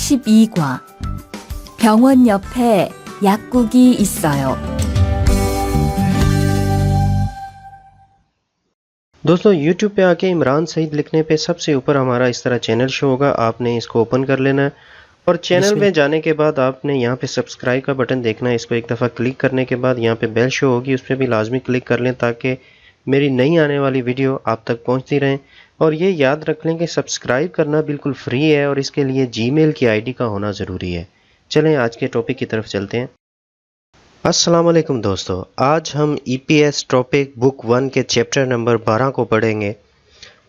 12과 병원 옆에 약국이 있어요. दोस्तों YouTube पे आके इमरान सईद लिखने पे सबसे ऊपर हमारा इस तरह चैनल शो होगा। आपने इसको ओपन कर लेना है और चैनल में जाने के बाद आपने यहाँ पे सब्सक्राइब का बटन देखना है। इसको एक दफ़ा क्लिक करने के बाद यहाँ पे बेल शो होगी, उस पर भी लाजमी क्लिक कर लें ताकि मेरी नई आने वाली वीडियो आप तक पहुँचती रहें। और ये याद रख लें कि सब्सक्राइब करना बिल्कुल फ्री है और इसके लिए जीमेल की आईडी का होना ज़रूरी है। चलें आज के टॉपिक की तरफ चलते हैं। अस्सलाम वालेकुम दोस्तों, आज हम EPS टॉपिक बुक 1 के चैप्टर नंबर 12 को पढ़ेंगे।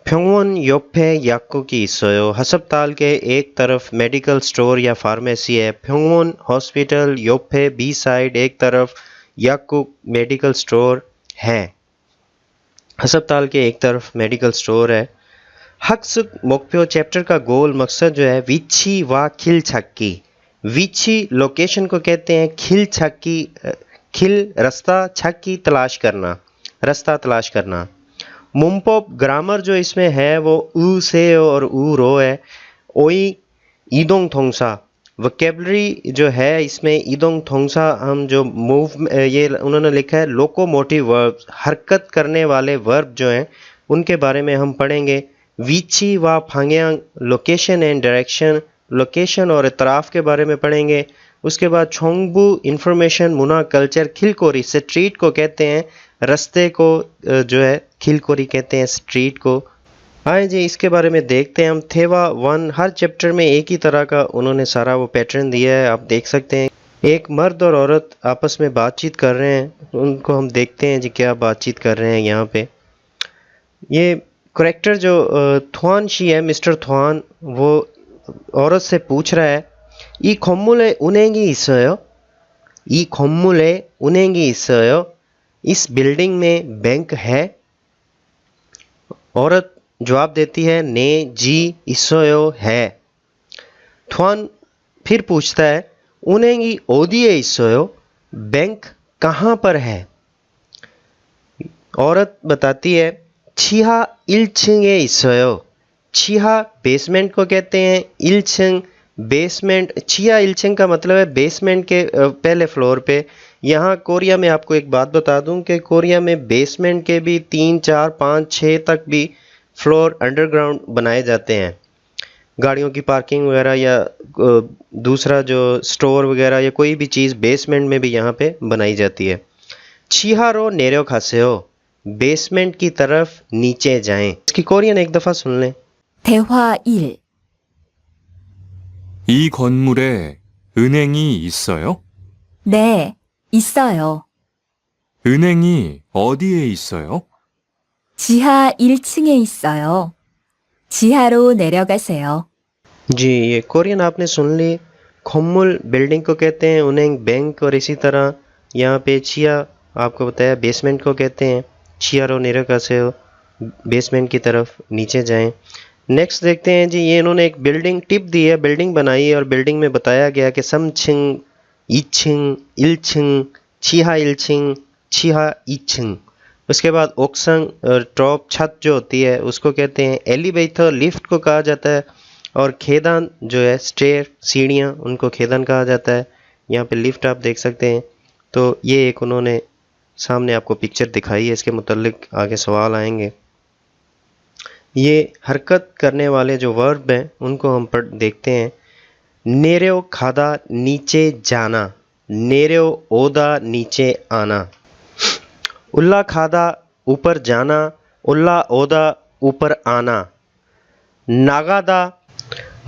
병원 옆에 약국이 있어요। हस्पताल के एक तरफ मेडिकल स्टोर या फार्मेसी है। 병원 हॉस्पिटल 옆에 बी साइड एक तरफ 약국 मेडिकल स्टोर है। हस्पताल के एक तरफ मेडिकल स्टोर है। 학습 목표 चैप्टर का गोल मकसद जो है 위치 와 길 찾기। विची लोकेशन को कहते हैं, खिल छक्की खिल रास्ता, छक्की तलाश करना, रास्ता तलाश करना। मुंपोप ग्रामर जो इसमें है वो उ से और उ रो है। ओई ईदोंग थोंगसा वोकैबुलरी जो है इसमें ईदोंग थोंगसा हम जो मूव ये उन्होंने लिखा है लोकोमोटिव वर्ब, हरकत करने वाले वर्ब जो हैं उनके बारे में हम पढ़ेंगे। विची व फांग्यांग लोकेशन एंड डायरेक्शन, लोकेशन और इतराफ़ के बारे में पढ़ेंगे। उसके बाद छोंगबू इंफॉर्मेशन, मुना कल्चर, खिलकोरी स्ट्रीट को कहते हैं, रास्ते को जो है खिलकोरी कहते हैं, स्ट्रीट को। आए जी इसके बारे में देखते हैं हम। थेवा 1 हर चैप्टर में एक ही तरह का उन्होंने सारा वो पैटर्न दिया है, आप देख सकते हैं। एक मर्द और औरत आपस में बातचीत कर रहे हैं, उनको हम देखते हैं जी क्या बातचीत कर रहे हैं। यहाँ पे ये करेक्टर जो थ्वान शी है, मिस्टर थ्वान, वो औरत से पूछ रहा है 이 건물에 은행이 있어요? 이 건물에 은행이 있어요? इस बिल्डिंग में बैंक है? औरत जवाब देती है ने जी 있어요 है। थ्वान फिर पूछता है 은행이 어디에 있어요? बैंक कहाँ पर है? औरत बताती है 지하 1층에 있어요। छिहा बेसमेंट को कहते हैं, 1층 बेसमेंट। छिया 1층 का मतलब है बेसमेंट के पहले फ्लोर पे। यहाँ कोरिया में आपको एक बात बता दूं कि कोरिया में बेसमेंट के भी 3, 4, 5, 6 तक भी फ्लोर अंडरग्राउंड बनाए जाते हैं। गाड़ियों की पार्किंग वगैरह या दूसरा जो स्टोर वगैरह या कोई भी चीज़ बेसमेंट में भी यहाँ पे बनाई जाती है। छिहारो नेरो खासेओ, बेसमेंट की तरफ नीचे जाएं। इसकी कोरियन एक दफ़ा सुन लें। 대화 1. 이 건물에 은행이 있어요? 네, 있어요. 은행이 어디에 있어요? 지하 1층에 있어요. 지하로 내려가세요. जी ये कोरियन आपने सुन ली। खम्मुल बिल्डिंग को कहते हैं, उन्हें बैंक, और इसी तरह यहाँ पे छिया आपको बताया बेसमेंट को कहते हैं। छियारो नेरका से बेसमेंट की तरफ नीचे जाएं। नेक्स्ट देखते हैं जी, ये इन्होंने एक बिल्डिंग टिप दी है, बिल्डिंग बनाई है और बिल्डिंग में बताया गया कि समछिंग, इछिंग, इलछिंग, छिहा इलछिंग, छिहा इछिंग। उसके बाद ओक्संग टॉप छत जो होती है उसको कहते हैं एलिवेटर, लिफ्ट को कहा जाता है। और खेदान जो है स्टेयर, सीढ़ियाँ, उनको खेदान कहा जाता है। यहाँ पे लिफ्ट आप देख सकते हैं। तो ये एक उन्होंने सामने आपको पिक्चर दिखाई है, इसके मुतालिक आगे सवाल आएंगे। ये हरकत करने वाले जो वर्ब हैं उनको हम देखते हैं। नेरो खादा नीचे जाना, नेरो ओदा नीचे आना। उल्ला खादा ऊपर जाना, उल्ला ओदा ऊपर आना। नागादा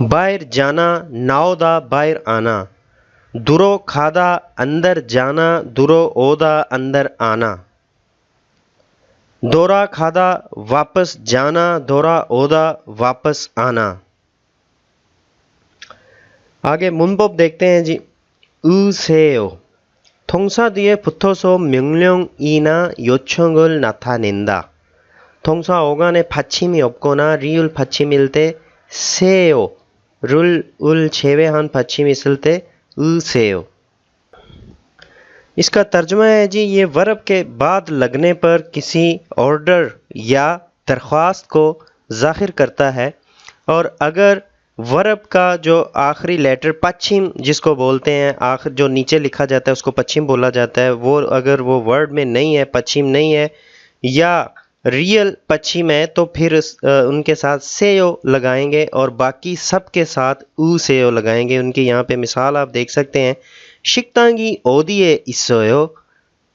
बाहर जाना, नाओदा बाहर आना। दुरो खादा अंदर जाना, दुरो ओदा अंदर आना। दोरा खादा वापस जाना, दोरा ओदा वापस आना। आगे 문법 देखते हैं जी। 으세요 동사 뒤에 붙어서 명령이나 요청을 나타낸다. 동사 어간에 받침이 없거나 리을 받침일 때 세요를 제외한 받침이 있을 때 으세요। इसका तर्जुमा है जी, ये वर्ब के बाद लगने पर किसी ऑर्डर या दरख्वास्त को ज़ाहिर करता है, और अगर वर्ब का जो आखिरी लेटर पश्चिम जिसको बोलते हैं, आखिर जो नीचे लिखा जाता है उसको पश्चिम बोला जाता है, वो अगर वो वर्ड में नहीं है, पश्चिम नहीं है या रियल पश्चिम है तो फिर उनके साथ सेयो लगाएंगे और बाकी सब के साथ ऊ सेयो लगाएंगे। उनकी यहाँ पे मिसाल आप देख सकते हैं। शिक्तांगी ओदिए इसोयो,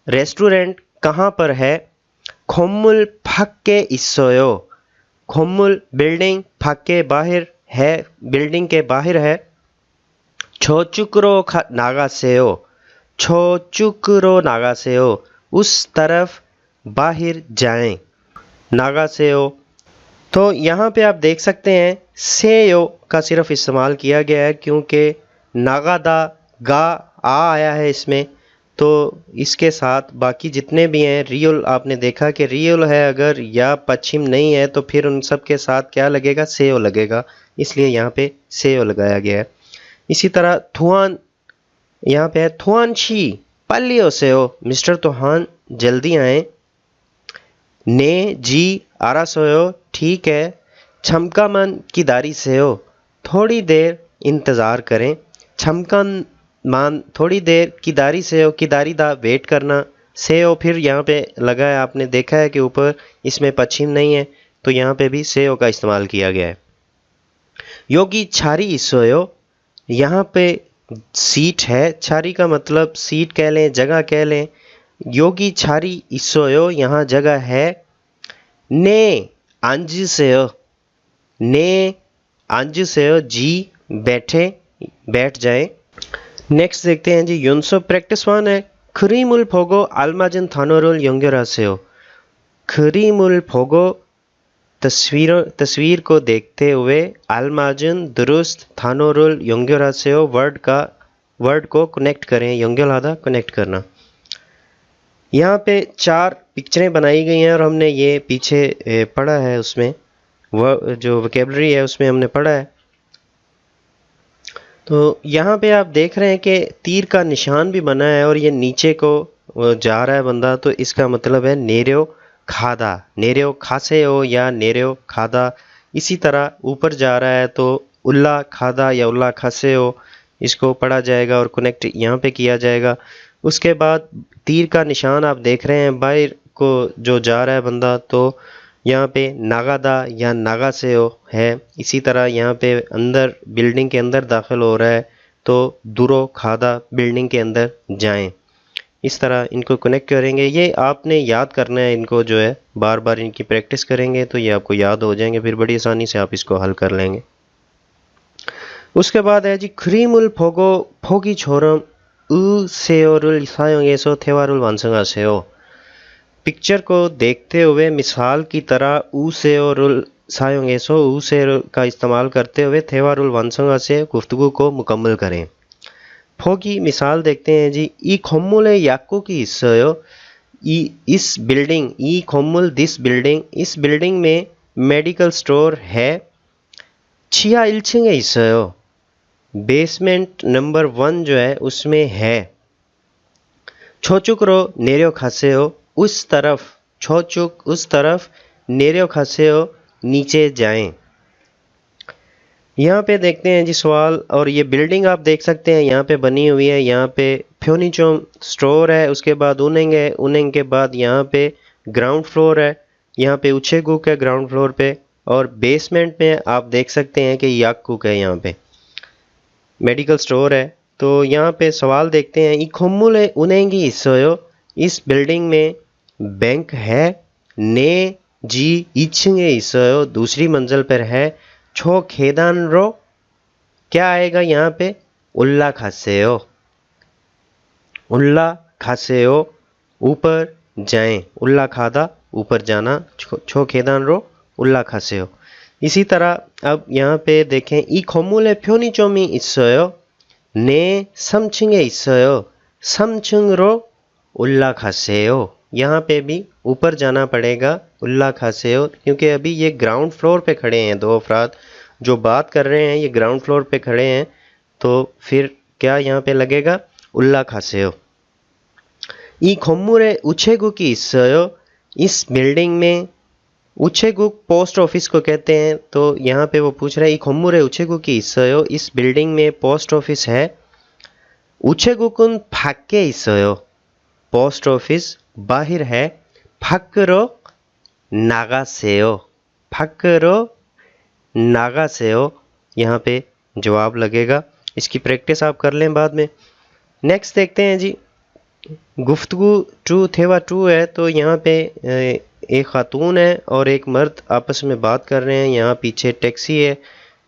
रेस्टोरेंट कहाँ पर है। खोमुल फक्के इसोयो, खोमुल बिल्डिंग, फक्के बाहर है, बिल्डिंग के बाहर है। छोचुकरो नागासेयो, छोचुकरो नागासेयो, उस तरफ बाहर जाएं, नागासेयो। तो यहाँ पे आप देख सकते हैं सेयो का सिर्फ इस्तेमाल किया गया है क्योंकि नागादा गा आ आया है इसमें, तो इसके साथ बाकी जितने भी हैं रियल, आपने देखा कि रियल है अगर या पश्चिम नहीं है तो फिर उन सब के साथ क्या लगेगा, सेयो लगेगा, इसलिए यहाँ पे सेयो लगाया गया है। इसी तरह थुआन, यहाँ पे है थुआन शी पल्लियो सेयो, मिस्टर तोहान जल्दी आए। ने जी आरासोयो, ठीक है। छमकामन की दारी सेयो, थोड़ी देर इंतज़ार करें। छमकन मान थोड़ी देर, किदारी सेयो, किदारी दा वेट करना, सेयो फिर यहाँ पे लगा है, आपने देखा है कि ऊपर इसमें पश्चिम नहीं है तो यहाँ पे भी सेयो का इस्तेमाल किया गया है। योगी छारी इसोयो, यहाँ पे सीट है, छारी का मतलब सीट कह लें, जगह कह लें। योगी छारी इसोयो, यहाँ जगह है। ने अंज सेयो, ने अंज सेयो, जी बैठे, बैठ जाए। नेक्स्ट देखते हैं जी, युनसो प्रैक्टिस वन है। खरीमुल फोगो आलमाजन थानोरुल योंग्योरासेयो, खरीमुल फोगो तस्वीर को देखते हुए, आलमाजन दुरुस्त, थानोरुल योंग्योरासेयो वर्ड को कनेक्ट करें, योंग्योलादा कनेक्ट करना। यहाँ पे 4 पिक्चरें बनाई गई हैं और हमने ये पीछे पढ़ा है, उसमें वह जो वोकेबलरी है उसमें हमने पढ़ा है। तो यहाँ पे आप देख रहे हैं कि तीर का निशान भी बना है और ये नीचे को जा रहा है बंदा, तो इसका मतलब है नेर्यो खादा, नेर्यो खासे हो या नेर्यो खादा। इसी तरह ऊपर जा रहा है तो उल्ला खादा या उल्ला खासे हो, इसको पढ़ा जाएगा और कनेक्ट यहाँ पे किया जाएगा। उसके बाद तीर का निशान आप देख रहे हैं, बाहर को जो जा रहा है बंदा, तो यहाँ पे नागादा या नागासेयो है। इसी तरह यहाँ पे अंदर बिल्डिंग के अंदर दाखिल हो रहा है तो दुरो खादा, बिल्डिंग के अंदर जाएं। इस तरह इनको कनेक्ट करेंगे। ये आपने याद करना है, इनको जो है बार बार इनकी प्रैक्टिस करेंगे तो ये आपको याद हो जाएंगे, फिर बड़ी आसानी से आप इसको हल कर लेंगे। उसके बाद है जी, खरीमुल फोगो फोगी छोरम उ सेयोरुल सायोंगेसो थेवारुल वानसंगा सेयो, पिक्चर को देखते हुए मिसाल की तरह ऊ से और सायोंगेसो, ऊ से का इस्तेमाल करते हुए थेवारुल वानसंगा से गुफ्तगू को मुकम्मल करें। फो की मिसाल देखते हैं जी, ई खोमुल याकू की हिस्सो, इस बिल्डिंग, ई खोमुल दिस बिल्डिंग, इस बिल्डिंग में मेडिकल स्टोर है। छिया इल्चिंग हिस्सो, बेसमेंट नंबर 1 जो है उसमें है। छोचुकरो नेरियो खासे हो, उस तरफ, छोचुक उस तरफ, नेरियो खासे हो नीचे जाएं। यहाँ पे देखते हैं जी सवाल, और ये बिल्डिंग आप देख सकते हैं यहाँ पे बनी हुई है। यहाँ पे फ्योनीचोम स्टोर है, उसके बाद उनेंग है, उनेंग के बाद यहाँ पे ग्राउंड फ्लोर है, यहाँ पे उछेगुक है ग्राउंड फ्लोर पे, और बेसमेंट में आप देख सकते हैं कि याकुक है, यहाँ पे मेडिकल स्टोर है। तो यहाँ पे सवाल देखते हैं, इखोमुल उनेंगी हिस्सोयो, इस बिल्डिंग में बैंक है। ने जी इच्छिंगे हिस्सोयो, दूसरी मंजिल पर है। छो खेदान रो, क्या आएगा यहाँ पे, उल्ला खासेयो, उल्ला खासेयो ऊपर जाएं, उल्ला खादा ऊपर जाना, छो खेदान रो उल्ला खासेयो। इसी तरह अब यहाँ पे देखें, ई खोमुले फ्योनी चोमी इस्सोयो, ने समचिंगे इस्सोयो, समचिंग रो उल्ला खासेयो, यहाँ पे भी ऊपर जाना पड़ेगा, उल्ला खासेयो, क्योंकि अभी ये ग्राउंड फ्लोर पे खड़े हैं, 2 अफराद जो बात कर रहे हैं ये ग्राउंड फ्लोर पे खड़े हैं, तो फिर क्या यहाँ पे लगेगा, उल्ला खासेयो। ई खोमुरे उछेगु की इस्सोयो, इस बिल्डिंग में उछेगुक पोस्ट ऑफिस को कहते हैं, तो यहाँ पे वो पूछ रहे हैं, 이 건물에 우체국이 있어요? इस बिल्डिंग में पोस्ट ऑफिस है? 우체국은 밖에 있어요. पोस्ट ऑफिस बाहर है. 밖으로 나가세요. 밖으로 नागासेओ यहाँ पे जवाब लगेगा. इसकी प्रैक्टिस आप कर लें बाद में. नेक्स्ट देखते हैं जी. गुफ्तगू ट्रूथ है व ट्रू है, तो यहाँ पे एक खातून है और एक मर्द आपस में बात कर रहे हैं. यहाँ पीछे टैक्सी है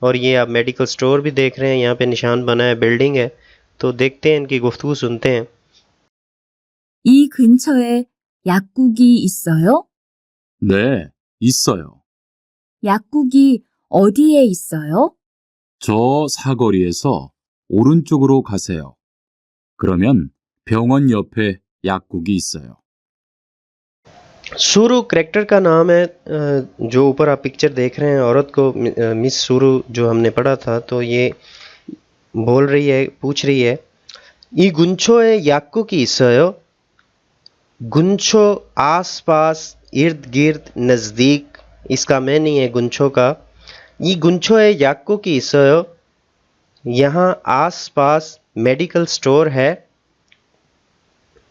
और ये आप मेडिकल स्टोर भी देख रहे हैं. यहाँ पे निशान बना है, बिल्डिंग है. तो देखते हैं इनकी गुफ्तगू सुनते हैं. 이 근처에 약국이 있어요? 네, 있어요. 약국이 어디에 있어요? 저 사거리에서 오른쪽으로 가세요. 그러면 병원 옆에 약국이 있어요. सुरु करेक्टर का नाम है. जो ऊपर आप पिक्चर देख रहे हैं, औरत को मिस सुरु जो हमने पढ़ा था, तो ये बोल रही है, पूछ रही है, 이 근처에 약국이 있어요? गुंछो आसपास, इर्द गिर्द, नज़दीक. इसका मैंने है गुंछो का. 이 근처에 약국이 있어요? यहाँ आसपास मेडिकल स्टोर है.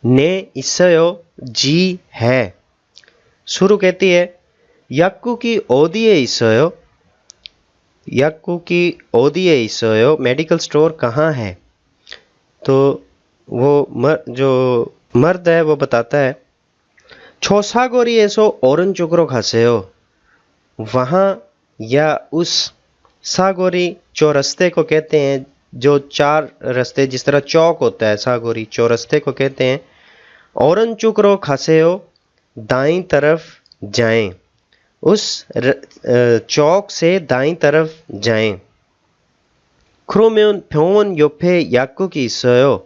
ने 있어요, जी है. शुरू कहती है, 약국이 어디에 있어요? 약국이 어디에 있어요? मेडिकल स्टोर कहाँ है? तो वो जो मर्द है वो बताता है, 저 사거리에서 오른쪽으로 가세요. वहाँ या उस, सागोरी चौरस्ते को कहते हैं. जो चार रास्ते, जिस तरह चौक होता है, सागोरी चौरस्ते को कहते हैं. 오른쪽으로 가세요, दाईं तरफ जाएं. उस चौक से दाईं तरफ जाएं. 그러면 병원 옆에 약국이 있어요.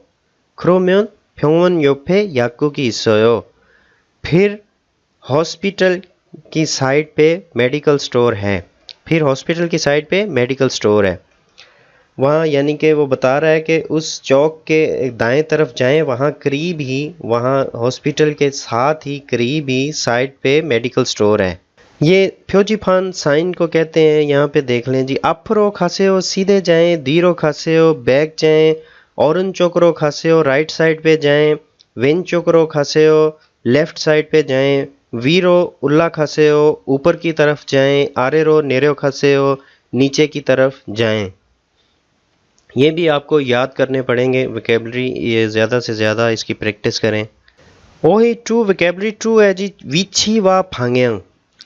그러면 병원 옆에 약국이 있어요. फिर हॉस्पिटल की साइड पे मेडिकल स्टोर है. फिर हॉस्पिटल की साइड पे मेडिकल स्टोर है. वहाँ यानी कि वो बता रहा है कि उस चौक के दाएं तरफ जाएं, वहाँ करीब ही, वहाँ हॉस्पिटल के साथ ही करीब ही साइड पे मेडिकल स्टोर है. ये फ्योजीफान साइन को कहते हैं. यहाँ पे देख लें जी. 앞으로 가세요, सीधे जाएं. 뒤로 가세요, बैक जाएं. 오른쪽으로 가세요, राइट साइड पे जाएं. 왼쪽으로 가세요, लेफ्ट साइड पे जाएं. 위로 올라가세요, ऊपर की तरफ जाएं. 아래로 내려가세요, नीचे की तरफ जाएं. ये भी आपको याद करने पड़ेंगे वोकैबुलरी. ये ज़्यादा से ज़्यादा इसकी प्रैक्टिस करें. वही ट्रू वोकैबुलरी ट्रू है जी. 위치 व 방향,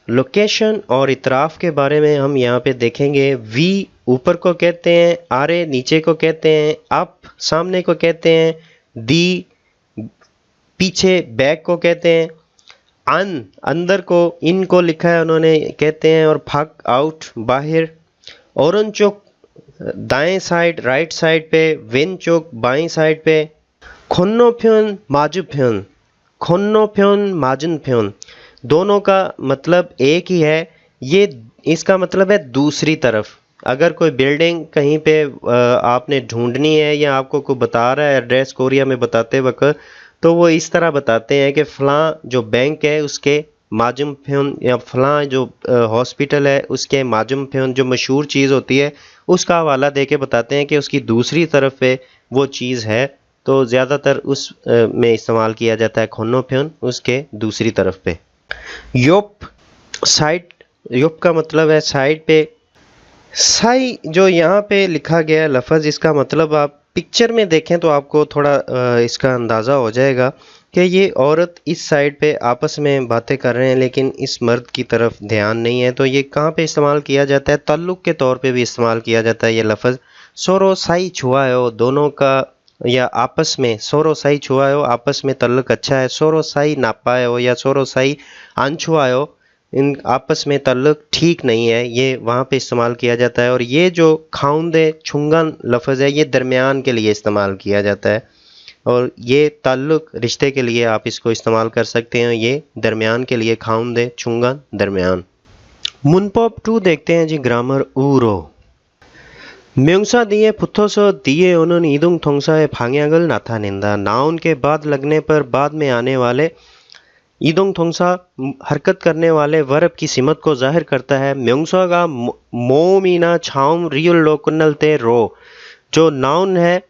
लोकेशन और इतराफ़ के बारे में हम यहाँ पे देखेंगे. वी ऊपर को कहते हैं, आरे नीचे को कहते हैं, अप सामने को कहते हैं, दी पीछे बैक को कहते हैं, अन अंदर को, इनको लिखा है उन्होंने, कहते हैं, और फक आउट बाहर. ओरनचोक दाएं साइड राइट साइड पे, वेनचोक बाएं साइड पे. खोन्नोप्योन माजुप्योन, खोन्नोप्योन माजुनप्योन, दोनों का मतलब एक ही है. ये इसका मतलब है दूसरी तरफ. अगर कोई बिल्डिंग कहीं पे आपने ढूंढनी है या आपको कोई बता रहा है एड्रेस कोरिया में बताते वक्त, तो वो इस तरह बताते हैं कि फ़लाँ जो बैंक है उसके माजुमफ्योन, या फ़लाँ जो हॉस्पिटल है उसके माजुमफ्योन, जो मशहूर चीज़ होती है उसका हवाला दे के बताते हैं कि उसकी दूसरी तरफ पे वो चीज़ है. तो ज़्यादातर उस में इस्तेमाल किया जाता है खोन्नोफ्योन, उसके दूसरी तरफ पे. योप साइड, योप का मतलब है साइड पे. साई जो यहाँ पे लिखा गया है लफ्ज़, इसका मतलब आप पिक्चर में देखें तो आपको थोड़ा इसका अंदाज़ा हो जाएगा कि ये औरत इस साइड पे आपस में बातें कर रहे हैं, लेकिन इस मर्द की तरफ ध्यान नहीं है. तो ये कहाँ पे इस्तेमाल किया जाता है? ताल्लुक़ के तौर पे भी इस्तेमाल किया जाता है ये लफ्ज़. सोरो साई छुआयो, दोनों का या आपस में. सोरो साई छुआयो, आपस में ताल्लुक़ अच्छा है. सोरो साई नापायो या सोरो साई अनछुआयो, इन आपस में ताल्लुक़ ठीक नहीं है. ये वहाँ पे इस्तेमाल किया जाता है. और ये जो खाउंदे छुंगन लफ्ज़ है, ये दरमियान के लिए इस्तेमाल किया जाता है. और ये ताल्लुक़ रिश्ते के लिए आप इसको इस्तेमाल कर सकते हैं. ये दरमियान के लिए, खाउंदे छुंगन दरमियान. 문법 2 देखते हैं जी. ग्रामर 우로. 명사 뒤에 붙어서 뒤에 오는 이동 동사의 방향을 나타낸다. नाउन के बाद लगने पर बाद में आने वाले इदोंग थोंगसा हरकत करने वाले वर्ब की सिमत को जाहिर करता है। म्योंगसागा मोमीना छाउम रियल लो कुन्नलते रो। जो नाउन है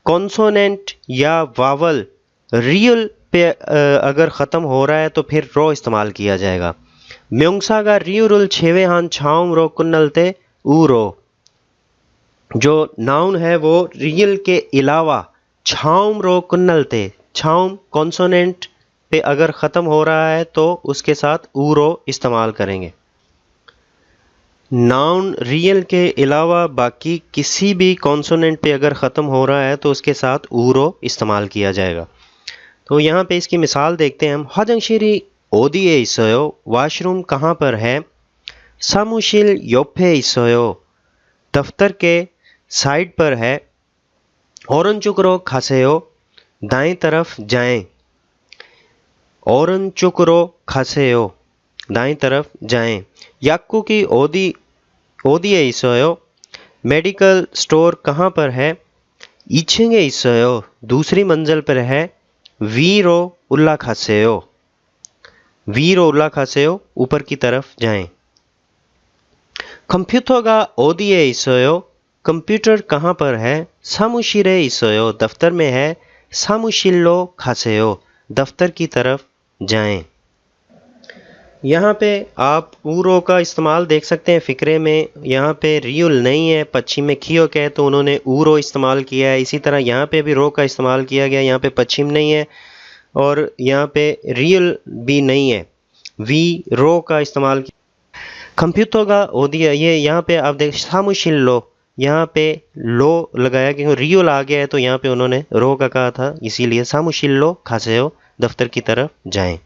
कॉन्सोनेंट या वावल रियल पे अगर ख़त्म हो रहा है तो फिर रो इस्तेमाल किया जाएगा। म्योंगसागा रियुरुल छेवे हान छाउम रो कुन्नलते ऊ रो। जो नाउन है वो रियल के अलावा छाउम रो कुन्नलते, छाउम कॉन्सोनेंट पे अगर ख़त्म हो रहा है तो उसके साथ ऊ रो इस्तेमाल करेंगे। नाउन रियल के अलावा बाकी किसी भी कॉन्सोनेंट पे अगर ख़त्म हो रहा है तो उसके साथ ऊ रो इस्तेमाल किया जाएगा। तो यहाँ पे इसकी मिसाल देखते हैं हम। 화장실이 어디에 있어요? वॉशरूम कहाँ पर है? 사무실 옆에 있어요। दफ्तर के साइड पर है। 오른쪽으로 가세요। दाएं तरफ जाएं। 오른쪽으로 가세요। दाएं तरफ जाएं। 약국이 어디에 있어요? मेडिकल स्टोर कहाँ पर है? 2층에 있어요। दूसरी मंजिल पर है। 위로 올라가세요। 위로 올라가세요। ऊपर की तरफ जाएं। कंप्यूटर가 어디에 있어요? कंप्यूटर कहाँ पर है? 사무실에 있어요। दफ्तर में है। 사무실로 가세요। दफ्तर की तरफ जाएं। यहाँ पे आप ऊरो का इस्तेमाल देख सकते हैं फ़िक्रे में। यहाँ पे रियुल नहीं है, पश्चिम में खियो के है तो उन्होंने ऊरो इस्तेमाल किया है। इसी तरह यहाँ पे भी रो का इस्तेमाल किया गया। यहाँ पे पश्चिम नहीं है और यहाँ पे रियुल भी नहीं है, वी रो का इस्तेमाल किया। कंप्यूटर का ओदिया ये यहाँ पे आप देख सामुशिल लो, यहाँ पे लो लगाया क्योंकि रियुल आ गया है तो यहाँ पे उन्होंने रो का कहा था, इसीलिए सामुशिल लो खासेओ दफ्तर की तरफ जाएं।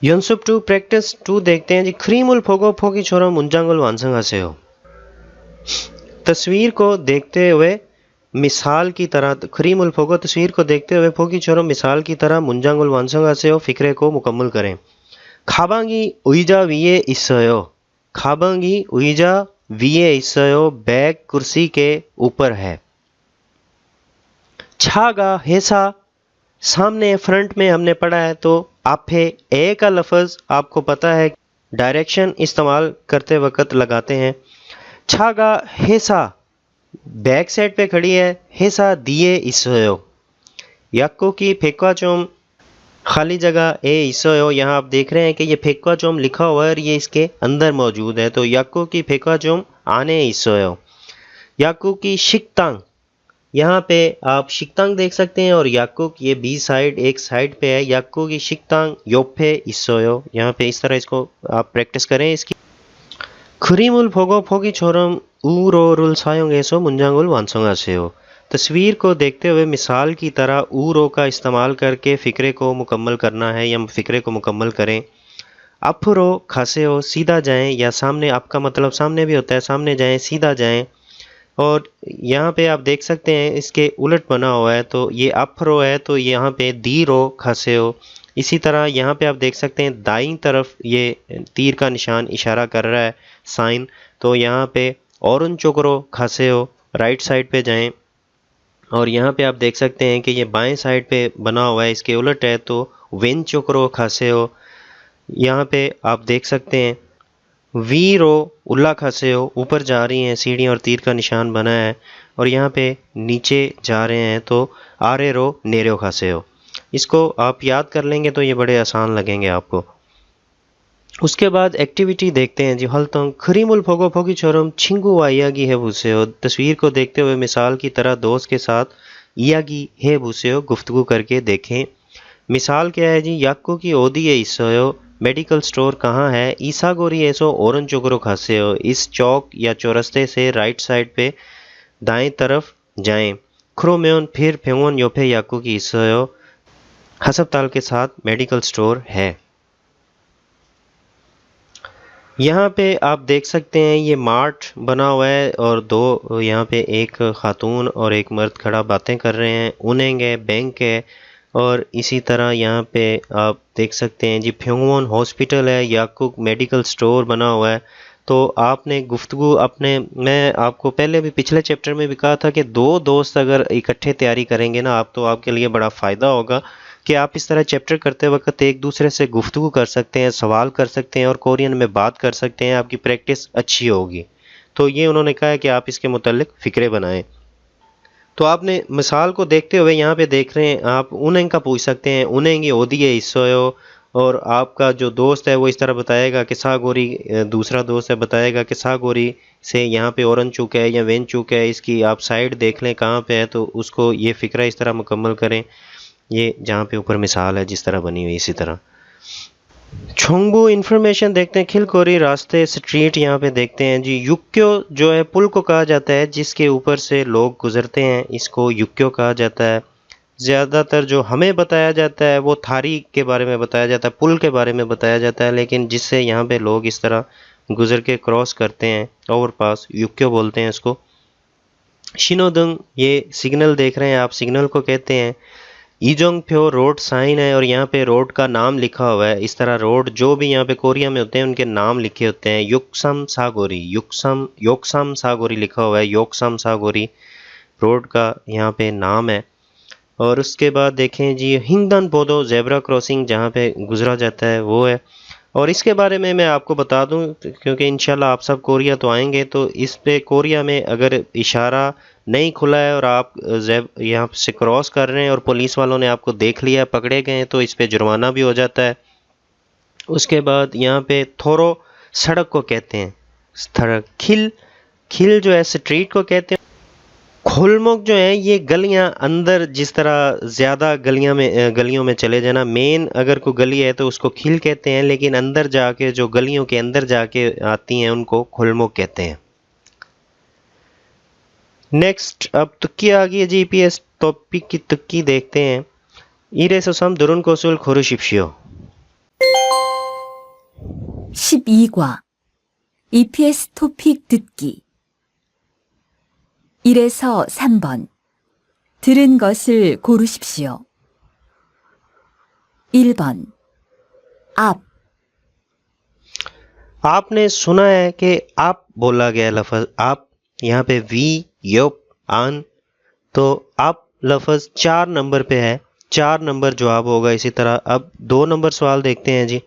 연습 2 प्रैक्टिस 2 देखते हैं जी। 크림을 보고 포기처럼 문장을 완성하세요। तस्वीर को देखते हुए मिसाल की तरह, 크림을 보고 तस्वीर को देखते हुए 포기처럼 मिसाल की तरह 문장을 완성하세요 फिक्रे को मुकम्मल करें। 가방이 의자 위에 있어요। 가방이 의자 위에 있어요। बैग कुर्सी के ऊपर है। 차가 회사 सामने फ्रंट में हमने पढ़ा है तो आपे ए का लफ्ज़ आपको पता है डायरेक्शन इस्तेमाल करते वक्त लगाते हैं। छागा हेसा बैक साइड पे खड़ी है। हेसा दिए इसोयो। याको की फेक्वा चोम खाली जगह ए इसोयो। यहाँ आप देख रहे हैं कि ये फेक्वा चोम लिखा हुआ है और ये इसके अंदर मौजूद है। तो याको की फेक्वा चोम आने इसोयो। याको की शिकतांग, यहाँ पे आप शिकतांग देख सकते हैं और याकुक ये बी साइड एक साइड पे है। याकुक की शिकतांग योफे इसोयो। यहाँ पे इस तरह इसको आप प्रैक्टिस करें इसकी। 크림을 보고 포기처럼 우로를 사용해서 문장을 완성하세요। तस्वीर को देखते हुए मिसाल की तरह ऊरो का इस्तेमाल करके फ़िक्रे को मुकम्मल करना है या फ़िक्रे को मुकम्मल करें। 앞으로 가세요 सीधा जाएं, या सामने, आपका मतलब सामने भी होता है, सामने जाएं, सीधा जाएं। और यहाँ पे आप देख सकते हैं इसके उलट बना हुआ है तो ये अफरो है तो यहाँ पे दी रो खासेओ। इसी तरह यहाँ पे आप देख सकते हैं दाईं तरफ ये तीर का निशान इशारा कर रहा है साइन, तो यहाँ पे औरन चोकरो खासेओ राइट साइड पे जाएं। और यहाँ पे आप देख सकते हैं कि ये बाएं साइड पे बना हुआ है, इसके उलट है तो वेन चोकरो खासेओ। यहाँ पे आप देख सकते हैं वीरो उल्ला खासेओ, ऊपर जा रही हैं सीढ़ी और तीर का निशान बना है। और यहाँ पे नीचे जा रहे हैं तो आरे रो नेरो खासेओ। इसको आप याद कर लेंगे तो ये बड़े आसान लगेंगे आपको। उसके बाद एक्टिविटी देखते हैं जी। हल्तों 크림을 보고 포기처럼 친구와 이야기해보세요। तस्वीर को देखते हुए मिसाल की तरह दोस्त के साथ 이야기해보세요 गुफ्तगू करके देखें। मिसाल क्या है जी। याकुकी ओदिए 있어요। मेडिकल स्टोर कहाँ है? ईसागोरीएसो ओरनचोकरो खासेओ। इस चौक या चौरस्ते से राइट साइड पे दाएं तरफ जाएं। 크로면 फिर 병원 옆에 약국이 있어요। अस्पताल के साथ मेडिकल स्टोर है। यहाँ पे आप देख सकते हैं ये मार्ट बना हुआ है और दो यहाँ पे एक खातून और एक मर्द खड़ा बातें कर रहे हैं। उनेंग है, बैंक है और इसी तरह यहाँ पे आप देख सकते हैं जी फ्योंगवॉन हॉस्पिटल है, याकुक मेडिकल स्टोर बना हुआ है। तो आपने गुफ्तगू अपने, मैं आपको पहले भी पिछले चैप्टर में भी कहा था कि दो दोस्त अगर इकट्ठे तैयारी करेंगे ना आप, तो आपके लिए बड़ा फ़ायदा होगा कि आप इस तरह चैप्टर करते वक्त एक दूसरे से गुफ्तगू कर सकते हैं, सवाल कर सकते हैं और कोरियन में बात कर सकते हैं, आपकी प्रैक्टिस अच्छी होगी। तो ये उन्होंने कहा है कि आप इसके मुतालिक फ़िक्रे बनाएं। तो आपने मिसाल को देखते हुए यहाँ पे देख रहे हैं, आप उन्हें का पूछ सकते हैं, उन्हें ओदिए इसोयो, और आपका जो दोस्त है वो इस तरह बताएगा कि सागोरी, दूसरा दोस्त है बताएगा कि सागोरी से यहाँ पे ओरनचुक है या वेनचुक है, इसकी आप साइड देख लें कहाँ पे है, तो उसको ये फ़िक्रा इस तरह मुकम्मल करें। ये जहाँ पे ऊपर मिसाल है जिस तरह बनी हुई इसी तरह। छोंगबू इंफॉर्मेशन देखते हैं, खिलकोरी रास्ते स्ट्रीट यहाँ पे देखते हैं जी। युक्यो जो है पुल को कहा जाता है जिसके ऊपर से लोग गुजरते हैं, इसको युक्यो कहा जाता है। ज़्यादातर जो हमें बताया जाता है वो थारी के बारे में बताया जाता है, पुल के बारे में बताया जाता है, लेकिन जिससे यहाँ पे लोग इस तरह गुजर के क्रॉस करते हैं, ओवरपास, युक्यो बोलते हैं इसको। शिनोदंग, ये सिग्नल देख रहे हैं आप, सिग्नल को कहते हैं। इजोंगप्यो रोड साइन है और यहाँ पे रोड का नाम लिखा हुआ है। इस तरह रोड जो भी यहाँ पे कोरिया में होते हैं उनके नाम लिखे होते हैं। योक्सम सागोरी, योक्सम सागोरी लिखा हुआ है, योक्सम सागोरी रोड का यहाँ पे नाम है। और उसके बाद देखें जी, हिंगदन पोदो जेब्रा क्रॉसिंग जहाँ पे गुजरा जाता है वो है। और इसके बारे में मैं आपको बता दूं क्योंकि इंशाल्लाह आप सब कोरिया तो आएंगे, तो इस पे कोरिया में अगर इशारा नहीं खुला है और आप यहाँ से क्रॉस कर रहे हैं और पुलिस वालों ने आपको देख लिया, पकड़े गए, तो इस पे जुर्माना भी हो जाता है। उसके बाद यहाँ पे थोरो सड़क को कहते हैं, सड़क। खिल जो है स्ट्रीट को कहते हैं। खुलमुख जो है ये गलियां, अंदर जिस तरह ज़्यादा गलियों में चले जाना, मेन अगर कोई गली है तो उसको खिल कहते हैं, लेकिन अंदर जाके जो गलियों के अंदर जाके आती हैं उनको खुलमुख कहते हैं। नेक्स्ट अब तुक्की आ गई है, जीपीएस टॉपिक की तुक्की देखते हैं। 이래서섬 दुरुन कोsul 고르십시오। 12과 EPS 토픽 듣기 1에서 3번 들은 것을 고르십시오. 1번 앞 आपने सुना है कि आप बोला गया लफ्ज़ आप, यहाँ पे वी, योप, आन, तो आप लफ्ज़ 4 नंबर पे है, 4 नंबर जवाब होगा। इसी तरह अब 2 नंबर सवाल देखते हैं जी।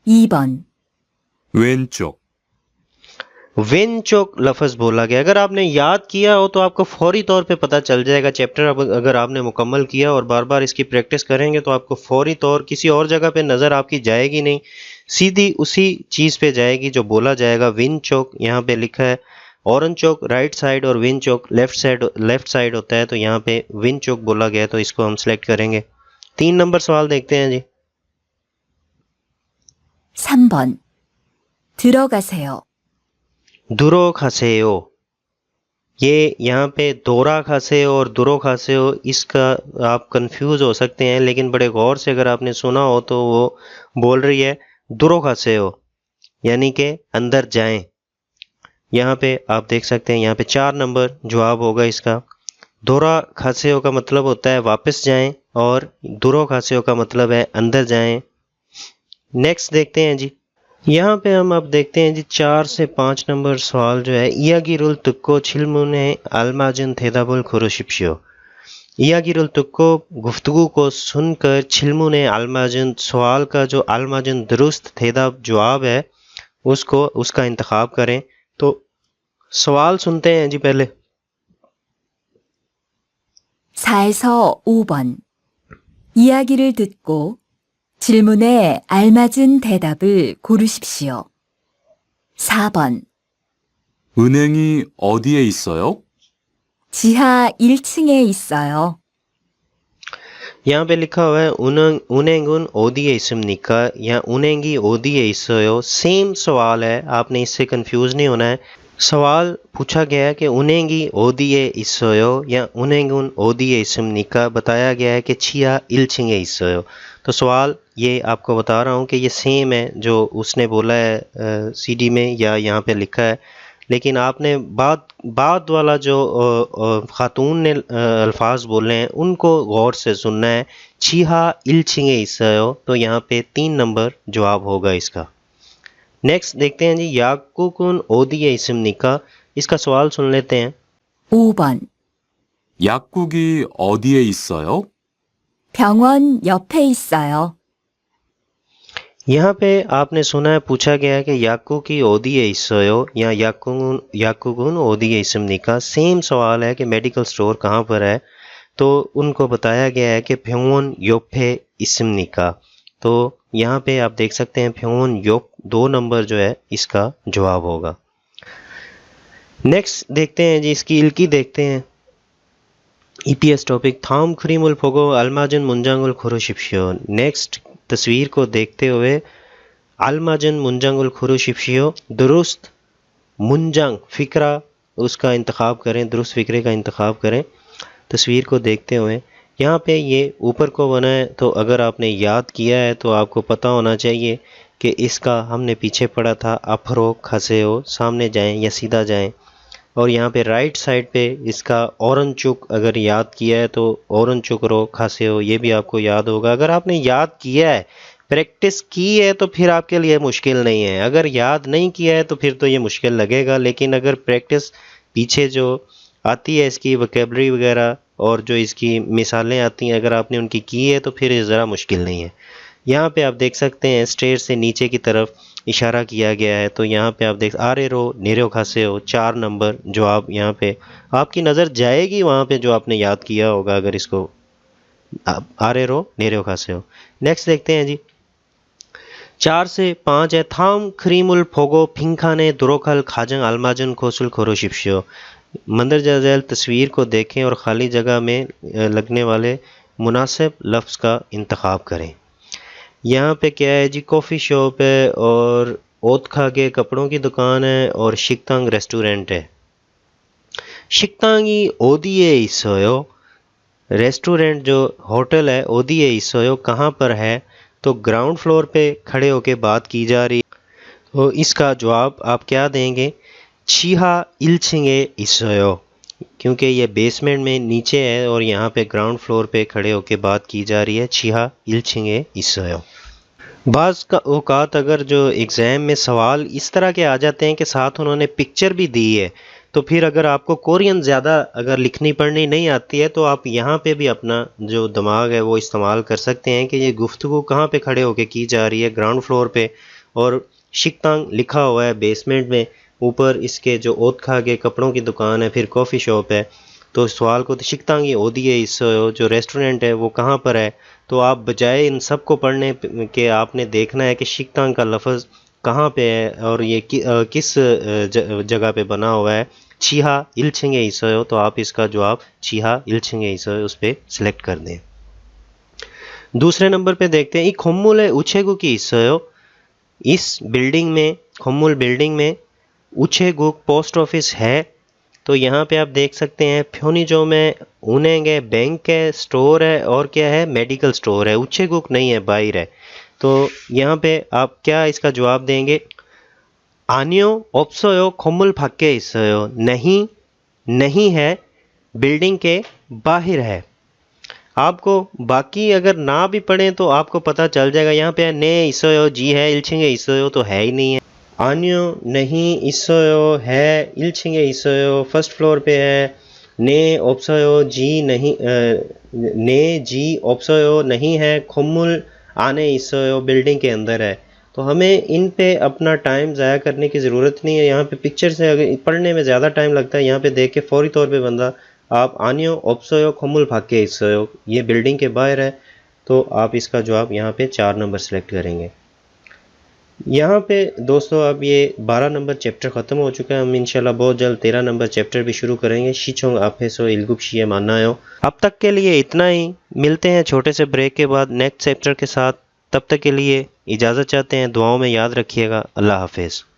2번 왼쪽, वेनचोक लफ्ज़ बोला गया। अगर आपने याद किया हो तो आपको फौरी तौर पे पता चल जाएगा चैप्टर। अब अगर आपने मुकम्मल किया और बार बार इसकी प्रैक्टिस करेंगे तो आपको फौरी तौर किसी और जगह पे नज़र आपकी जाएगी नहीं, सीधी उसी चीज़ पे जाएगी जो बोला जाएगा। विनचोक यहाँ पे लिखा है, ऑरेंचोक राइट साइड और विनचोक लेफ्ट साइड होता है, तो यहाँ पे विनचोक बोला गया तो इसको हम सेलेक्ट करेंगे। 3 नंबर सवाल देखते हैं जी। 3번 들어가세요. दुरो खासेयो, ये यहाँ पे दोरा खासेयो और दुरो खासेयो, इसका आप कंफ्यूज हो सकते हैं, लेकिन बड़े गौर से अगर आपने सुना हो तो वो बोल रही है दुरो खासेयो, यानी कि अंदर जाएं। यहाँ पे आप देख सकते हैं, यहाँ पे 4 नंबर जवाब होगा इसका। दोरा खासेयो का मतलब होता है वापस जाएं और दुरो खासेयो का मतलब है अंदर जाएं। नेक्स्ट देखते हैं जी। यहाँ पे हम अब देखते हैं जी 4 से 5 नंबर सवाल जो है, इयागिरुल तुक्को छिलमुने अलमाजन थेदाबुल खुरुशिप्शियो। इयागिरुल तुक्को गुफ्तगू को सुनकर, छिलमुने अलमाजन सवाल का जो अलमाजन दुरुस्त थेदाब जवाब है उसका इंतखाब करें। तो सवाल सुनते हैं जी पहले। 4에서 5번 이야기를 듣고 질문에 알맞은 대답을 고르십시오. 4번 은행이 어디에 있어요? 지하 1층에 있어요. यहाँ पे लिखा हुआ है उनेंगुन ओदिए इसमनिका या उनेंगी ओदिए इसयो। सेम सवाल है, आपने इससे कंफ्यूज नहीं होना है। सवाल पूछा गया है कि उनेंगी ओदिए इसयो या उनेंगुन ओदिए इसमनिका, बताया गया है कि छिया इल्चिंगे इसयो। तो सवाल ये आपको बता रहा हूँ कि ये सेम है जो उसने बोला है सीडी में या यहाँ पे लिखा है, लेकिन आपने बाद वाला जो खातून ने अल्फाज बोले हैं उनको गौर से सुनना है। छिहा इल्चिंगे इसयो, तो यहाँ पे 3 नंबर जवाब होगा इसका। नेक्स्ट देखते हैं जी, याकुकुन ओदिए इस्मनिका, इसका सवाल सुन लेते हैं। 5번. 약국이 어디에 있어요? 병원 옆에 있어요. यहाँ पे आपने सुना है, पूछा गया है कि याकू की ओदिए इसोयो या याकुगुन ओदिए इस्मनिका। सेम सवाल है कि मेडिकल स्टोर कहाँ पर है, तो उनको बताया गया है कि फ्योन योपे इस्मनिका। तो यहाँ पे आप देख सकते हैं फ्योन योप 2 नंबर जो है इसका जवाब होगा। नेक्स्ट देखते हैं जी, इसकी इल्की देखते हैं। ईपीएस टॉपिक थाम खरीमुल फोगो अलमाजन मुंजांगुल खुरुशिप्शियो। नेक्स्ट तस्वीर को देखते हुए अलमाजन मुंजांगुल खुरुशिप्शियो, दुरुस्त मुंजांग फिक्रा उसका इंतखाब करें, दुरुस्त फिक्रे का इंतखाब करें। तस्वीर को देखते हुए यहाँ पे ये ऊपर को बना है, तो अगर आपने याद किया है तो आपको पता होना चाहिए कि इसका हमने पीछे पढ़ा था अफरो खसेओ, सामने जाएं या सीधा जाएं। और यहाँ पे राइट साइड पे इसका औरन चुक अगर याद किया है तो औरन चुक रो खासे हो, ये भी आपको याद होगा। अगर आपने याद किया है, प्रैक्टिस की है, तो फिर आपके लिए मुश्किल नहीं है। अगर याद नहीं किया है तो फिर तो ये मुश्किल लगेगा, लेकिन अगर प्रैक्टिस पीछे जो आती है इसकी वोकैबुलरी वगैरह और जो इसकी मिसालें आती हैं, अगर आपने उनकी की है तो फिर ये ज़रा मुश्किल नहीं है। यहाँ पे आप देख सकते हैं स्टेज से नीचे की तरफ इशारा किया गया है, तो यहाँ पे आप देख आरे रो नेरो खासे हो, 4 नंबर जवाब यहाँ पे आपकी नज़र जाएगी वहाँ पे जो आपने याद किया होगा। अगर इसको आरे रो नेरो खासे हो। नेक्स्ट देखते हैं जी, 4 से 5 है थाम खरीमुल फोगो फिंखाने दुरोखल खाजंग अलमाजन खोसुल खोरोशिप्शियो। मंदर जैल तस्वीर को देखें और ख़ाली जगह में लगने वाले मुनासिब लफ्ज़ का इंतखाब करें। यहाँ पे क्या है जी, कॉफ़ी शॉप है और ओतखा के कपड़ों की दुकान है और शिकतांग रेस्टोरेंट है। शिकतांगी ओदिए इसोयो रेस्टोरेंट जो होटल है ओदिए इसोयो कहाँ पर है, तो ग्राउंड फ्लोर पे खड़े होके बात की जा रही है। तो इसका जवाब आप क्या देंगे, छिहा इल्चिंगे इसोयो, क्योंकि ये बेसमेंट में नीचे है और यहाँ पे ग्राउंड फ्लोर पे खड़े होके बात की जा रही है। छिहा इल्चिंगे इसोयो। बाज़ का औकात अगर जो एग्ज़ाम में सवाल इस तरह के आ जाते हैं कि साथ उन्होंने पिक्चर भी दी है, तो फिर अगर आपको कोरियन ज़्यादा अगर लिखनी पढ़नी नहीं आती है तो आप यहाँ पे भी अपना जो दिमाग है वो इस्तेमाल कर सकते हैं कि ये गुफ्तगू कहाँ पे खड़े होके की जा रही है, ग्राउंड फ्लोर पे, और शिकतांग लिखा हुआ है बेसमेंट में, ऊपर इसके जो ओतखा के कपड़ों की दुकान है, फिर कॉफ़ी शॉप है। तो सवाल को तो शिकतांग ये ओदिए इस जो रेस्टोरेंट है वो कहाँ पर है, तो आप बजाय इन सब को पढ़ने के आपने देखना है कि शिकतांग का लफ्ज़ कहाँ पे है और ये किस जगह पे बना हुआ है। छिहा इल्चिंगे इसोयो, तो आप इसका जवाब छिहा इल्चिंगे इसोयो उस पर सिलेक्ट कर दें। दूसरे नंबर पे देखते हैं, खोमुल है उछेगु की इसोयो। इस बिल्डिंग में, खोमुल बिल्डिंग में उछेगुक पोस्ट ऑफिस है। तो यहाँ पे आप देख सकते हैं फ्योनिजो में उनेंगे बैंक है, स्टोर है और क्या है, मेडिकल स्टोर है। उछेगुक नहीं है, बाहर है। तो यहाँ पे आप क्या इसका जवाब देंगे, आनियो ओप्सोयो खोमुल फक्के इसोयो, नहीं नहीं है, बिल्डिंग के बाहर है। आपको बाकी अगर ना भी पढ़ें तो आपको पता चल जाएगा। यहाँ पे ने इसोयो जी है, इल्चिंगे इसोयो तो है ही नहीं है। आनियो नहीं इसोयो है, इल्चिंगे इसोयो फर्स्ट फ्लोर पे है। ने ओप्सोयो जी नहीं, ने जी ओप्सोयो नहीं है, खुमुल आने इसोयो बिल्डिंग के अंदर है। तो हमें इन पे अपना टाइम ज़ाया करने की ज़रूरत नहीं है। यहाँ पे पिक्चर से अगर पढ़ने में ज़्यादा टाइम लगता है, यहाँ पे देख के फौरी तौर पे बंदा आप आनियो ओप्सोयो खुमुल फाके इसोयो, ये बिल्डिंग के बाहर है, तो आप इसका जवाब यहाँ पे 4 नंबर सेलेक्ट करेंगे। यहाँ पे दोस्तों अब ये 12 नंबर चैप्टर ख़त्म हो चुका है। हम इंशाल्लाह बहुत जल्द 13 नंबर चैप्टर भी शुरू करेंगे। शीचोंग आफेसो इल्गुप्शिये मानायो। अब तक के लिए इतना ही, मिलते हैं छोटे से ब्रेक के बाद नेक्स्ट चैप्टर के साथ। तब तक के लिए इजाज़त चाहते हैं, दुआओं में याद रखिएगा। अल्लाह हाफिज़।